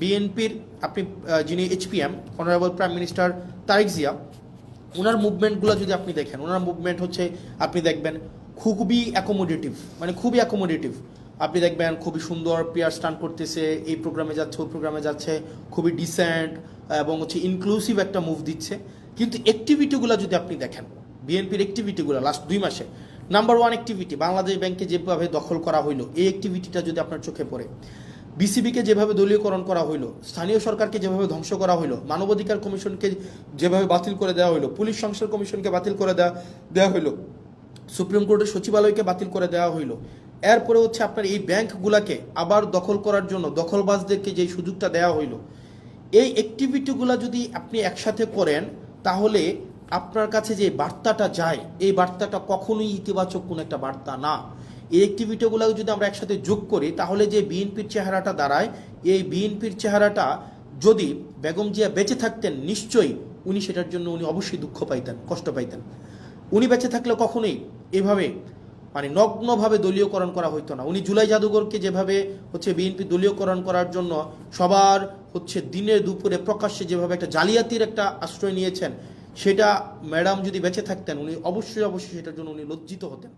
বিএনপির আপনি যিনি HPM honourable prime minister Tarique Zia, ওনার মুভমেন্টগুলো যদি আপনি দেখেন, ওনার মুভমেন্ট হচ্ছে আপনি দেখবেন খুবই অ্যাকোমোডেটিভ, মানে খুবই অ্যাকোমোডেটিভ। আপনি দেখবেন খুবই সুন্দর পেয়ার স্টান্ট করতেছে, এই প্রোগ্রামে যাচ্ছে ওই প্রোগ্রামে যাচ্ছে, খুবই ডিসেন্ট এবং হচ্ছে ইনক্লুসিভ একটা মুভ দিচ্ছে। কিন্তু অ্যাক্টিভিটিগুলো যদি আপনি দেখেন, বিএনপির অ্যাক্টিভিটিগুলো লাস্ট 2 মাসে, নাম্বার ওয়ান অ্যাক্টিভিটি বাংলাদেশ ব্যাংকে যেভাবে দখল করা হইলো, এই অ্যাক্টিভিটিটা যদি আপনার চোখে পড়ে, বিসিবিকে যেভাবে দলীয়করণ করা হইলো, স্থানীয় সরকারকে যেভাবে ধ্বংস করা হইলো, মানবাধিকার কমিশনকে যেভাবে বাতিল করে দেওয়া হইলো, পুলিশ সংস্কার কমিশনকে বাতিল করে দেওয়া হইলো, সুপ্রিম কোর্টের সচিবালয়কে বাতিল করে দেওয়া হইলো, এরপরে হচ্ছে আপনার এই ব্যাংকগুলোকে আবার দখল করার জন্য দখলবাজদেরকে যে সুযোগটা দেওয়া হইলো, এই অ্যাক্টিভিটিগুলো যদি আপনি একসাথে করেন, তাহলে আপনার কাছে যে বার্তাটা যায়, এই বার্তাটা কখনোই ইতিবাচক কোনো একটা বার্তা না। এই অ্যাক্টিভিটিগুলো যদি আমরা একসাথে যোগ করি, তাহলে যে বিএনপির চেহারাটা দাঁড়ায়, এই বিএনপির চেহারাটা যদি বেগম জিয়া বেঁচে থাকতেন, নিশ্চয়ই উনি সেটার জন্য উনি অবশ্যই দুঃখ পাইতেন, কষ্ট পাইতেন। উনি বেঁচে থাকলে কখনোই এভাবে মানে নগ্নভাবে দলীয়করণ করা হইতো না। উনি জুলাই জাদুঘরকে যেভাবে হচ্ছে বিএনপি দলীয়করণ করার জন্য সবার হচ্ছে দিনে দুপুরে প্রকাশ্যে যেভাবে একটা জালিয়াতির একটা আশ্রয় নিয়েছেন, সেটা ম্যাডাম যদি বেঁচে থাকতেন, উনি অবশ্যই সেটার জন্য উনি লজ্জিত হতেন।